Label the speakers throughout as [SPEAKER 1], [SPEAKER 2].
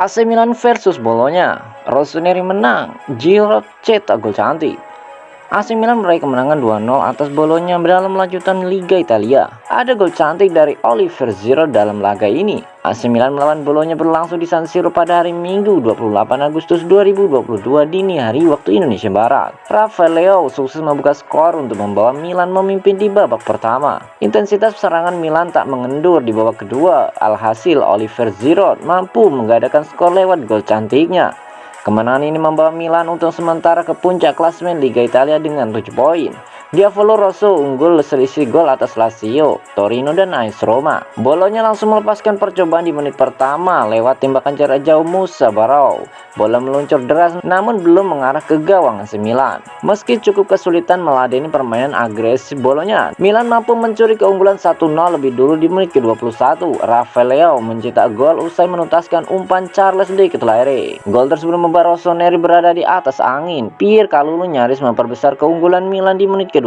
[SPEAKER 1] AC Milan versus Bolonya, Rossoneri menang, Giroud cetak gol cantik. AC Milan meraih kemenangan 2-0 atas Bolonya dalam lanjutan Liga Italia. Ada gol cantik dari Oliver Giroud dalam laga ini. AC Milan melawan Bolonya berlangsung di San Siro pada hari Minggu 28 Agustus 2022 dini hari waktu Indonesia Barat. Rafael Leao sukses membuka skor untuk membawa Milan memimpin di babak pertama. Intensitas serangan Milan tak mengendur di babak kedua. Alhasil Oliver Giroud mampu menggadaikan skor lewat gol cantiknya. Kemenangan ini membawa Milan untuk sementara ke puncak klasemen Liga Italia dengan 7 poin. Diavolo Rosso unggul selisih gol atas Lazio, Torino, dan AS Roma. Bolonya langsung melepaskan percobaan di menit pertama lewat tembakan jarak jauh Musa Barrow. Bola meluncur deras namun belum mengarah ke gawang AC Milan. Meski cukup kesulitan meladeni permainan agresif Bolonya, Milan mampu mencuri keunggulan 1-0 lebih dulu di menit ke-21. Rafael Leao mencetak gol usai menuntaskan umpan Charles De Ketelaere. Gol tersebut membuat Rossoneri berada di atas angin. Pierre Kalulu nyaris memperbesar keunggulan Milan di menit ke-25.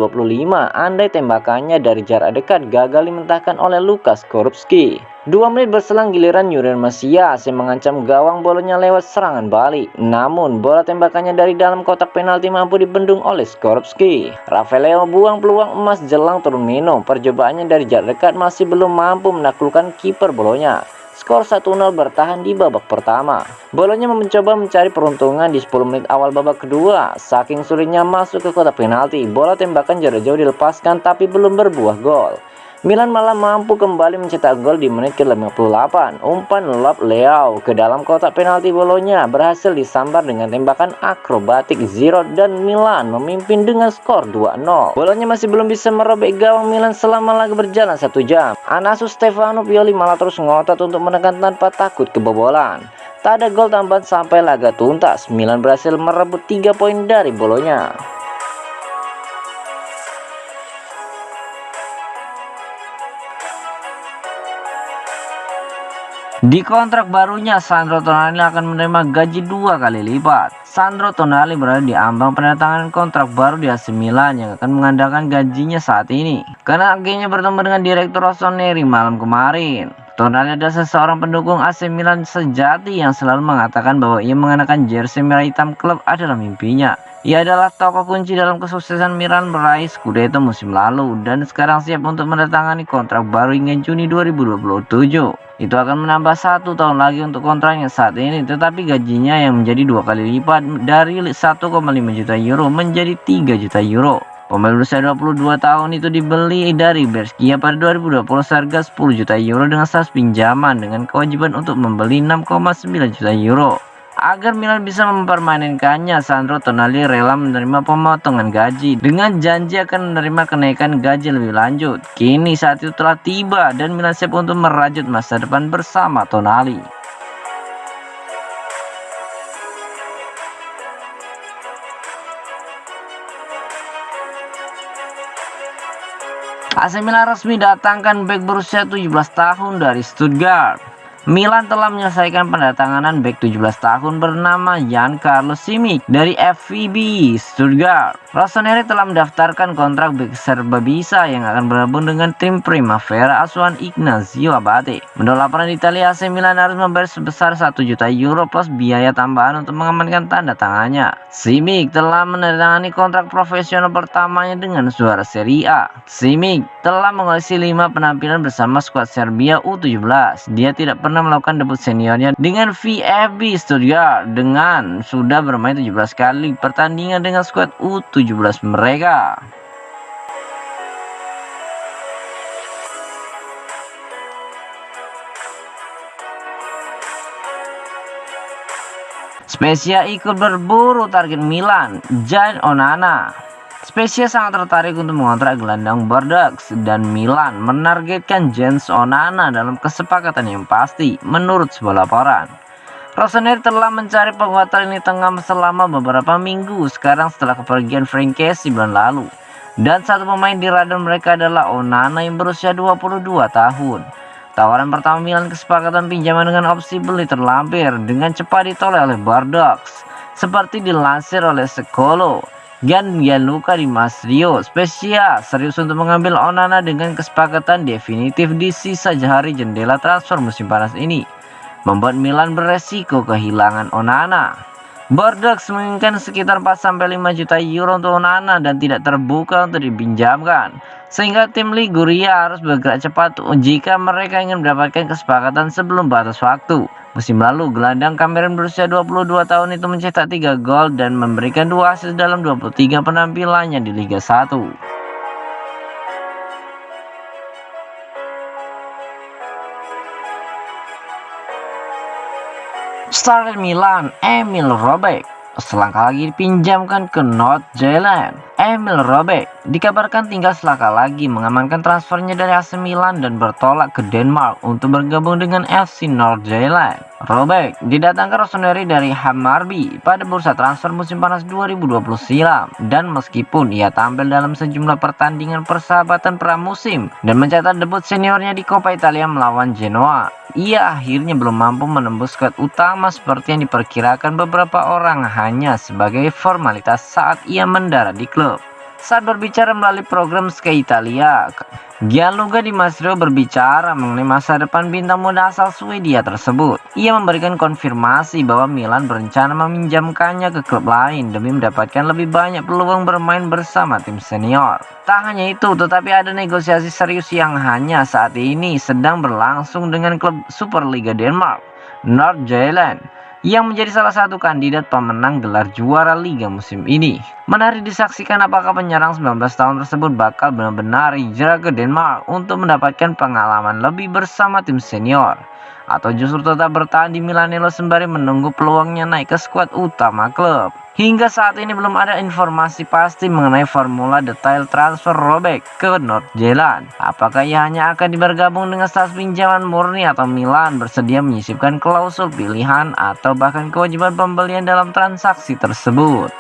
[SPEAKER 1] Andai tembakannya dari jarak dekat gagal dimentahkan oleh Lukas Skorupski. 2 menit berselang giliran Jurien Mesias yang mengancam gawang Bolonya lewat serangan balik. Namun bola tembakannya dari dalam kotak penalti mampu dibendung oleh Skorupski. Rafael Leao buang peluang emas jelang turun minum. Percobaannya dari jarak dekat masih belum mampu menaklukkan kiper Bolonya. Skor 1-0 bertahan di babak pertama. Bolonya mencoba mencari peruntungan di 10 menit awal babak kedua. Saking sulitnya masuk ke kotak penalti, bola tembakan jarak jauh dilepaskan tapi belum berbuah gol. Milan malah mampu kembali mencetak gol di menit ke-58. Umpan lob Leao ke dalam kotak penalti Bolonya berhasil disambar dengan tembakan akrobatik Giroud dan Milan memimpin dengan skor 2-0. Bolonya masih belum bisa merobek gawang Milan selama laga berjalan 1 jam. Anasus Stefano Pioli malah terus ngotot untuk menekan tanpa takut kebobolan. Tak ada gol tambahan sampai laga tuntas. Milan berhasil merebut 3 poin dari Bolonya. Di kontrak barunya, Sandro Tonali akan menerima gaji 2 kali lipat. Sandro Tonali berada di ambang penandatanganan kontrak baru di AC Milan yang akan mengandalkan gajinya saat ini. Karena akhirnya bertemu dengan Direktur Rossoneri malam kemarin. Tonali adalah seseorang pendukung AC Milan sejati yang selalu mengatakan bahwa ia mengenakan jersey merah hitam klub adalah mimpinya. Ia adalah tokoh kunci dalam kesuksesan Milan meraih Scudetto musim lalu dan sekarang siap untuk menandatangani kontrak baru hingga Juni 2027. Itu akan menambah 1 tahun lagi untuk kontraknya saat ini, tetapi gajinya yang menjadi 2 kali lipat dari 1,5 juta euro menjadi 3 juta euro. Pemain berusia 22 tahun itu dibeli dari Brescia pada 2020 seharga 10 juta euro dengan status pinjaman dengan kewajiban untuk membeli 6,9 juta euro. Agar Milan bisa mempermainkannya, Sandro Tonali rela menerima pemotongan gaji dengan janji akan menerima kenaikan gaji lebih lanjut. Kini saat itu telah tiba dan Milan siap untuk merajut masa depan bersama Tonali. AC Milan resmi datangkan bek berusia 17 tahun dari Stuttgart. Milan telah menyelesaikan pendatanganan bek 17 tahun bernama Jan Carlo Simic dari FVB Stuttgart. Rossoneri telah mendaftarkan kontrak bek Serbabisa yang akan bergabung dengan tim Primavera asuhan Ignazio Abate. Menurut laporan Italia, AC Milan harus membayar sebesar 1 juta euro plus biaya tambahan untuk mengamankan tanda tangannya. Simic telah menandatangani kontrak profesional pertamanya dengan juara Serie A. Simic telah mengoleksi 5 penampilan bersama skuad Serbia U17. Dia tidak pernah melakukan debut seniornya dengan VfB Stuttgart dengan sudah bermain 17 kali pertandingan dengan skuad U17 mereka. Spezia ikut berburu target Milan, Jan Onana. Spezia sangat tertarik untuk mengontrak gelandang Bordeaux dan Milan menargetkan Jens Onana dalam kesepakatan yang pasti menurut sebuah laporan. Rossoneri telah mencari penguatan lini tengah selama beberapa minggu sekarang setelah kepergian Frank Kessie bulan lalu. Dan satu pemain di radar mereka adalah Onana yang berusia 22 tahun. Tawaran pertama Milan kesepakatan pinjaman dengan opsi beli terlampir dengan cepat ditolak oleh Bordeaux. Seperti dilansir oleh Sekolo, Gianluca Di Marzio spesial serius untuk mengambil Onana dengan kesepakatan definitif di sisa hari jendela transfer musim panas ini, membuat Milan beresiko kehilangan Onana. Bordeaux menginginkan sekitar 4-5 juta euro untuk Onana dan tidak terbuka untuk dipinjamkan, sehingga tim Liguria harus bergerak cepat jika mereka ingin mendapatkan kesepakatan sebelum batas waktu. Musim lalu, gelandang Kamerun berusia 22 tahun itu mencetak 3 gol dan memberikan 2 assist dalam 23 penampilannya di Liga 1. Starter Milan, Emil Robek, selangkah lagi dipinjamkan ke North Zealand. Emil Robek dikabarkan tinggal selangkah lagi mengamankan transfernya dari AC Milan dan bertolak ke Denmark untuk bergabung dengan FC North Zealand. Robek didatangkan Rossoneri dari Hammarby pada bursa transfer musim panas 2020 silam, dan meskipun ia tampil dalam sejumlah pertandingan persahabatan pramusim dan mencatat debut seniornya di Coppa Italia melawan Genoa, ia akhirnya belum mampu menembus skuad utama seperti yang diperkirakan beberapa orang hanya sebagai formalitas saat ia mendarat di klub. Saat berbicara melalui program Sky Italia, Gianluca Di Marzio berbicara mengenai masa depan bintang muda asal Swedia tersebut. Ia memberikan konfirmasi bahwa Milan berencana meminjamkannya ke klub lain demi mendapatkan lebih banyak peluang bermain bersama tim senior. Tak hanya itu, tetapi ada negosiasi serius yang hanya saat ini sedang berlangsung dengan klub Superliga Denmark, North Zealand, yang menjadi salah satu kandidat pemenang gelar juara liga musim ini. Menarik disaksikan apakah penyerang 19 tahun tersebut bakal benar-benar hijrah ke Denmark untuk mendapatkan pengalaman lebih bersama tim senior, atau justru tetap bertahan di Milanello sembari menunggu peluangnya naik ke skuad utama klub. Hingga saat ini belum ada informasi pasti mengenai formula detail transfer Robek ke North Zealand. Apakah ia hanya akan bergabung dengan status pinjaman murni atau Milan bersedia menyisipkan klausul pilihan atau bahkan kewajiban pembelian dalam transaksi tersebut.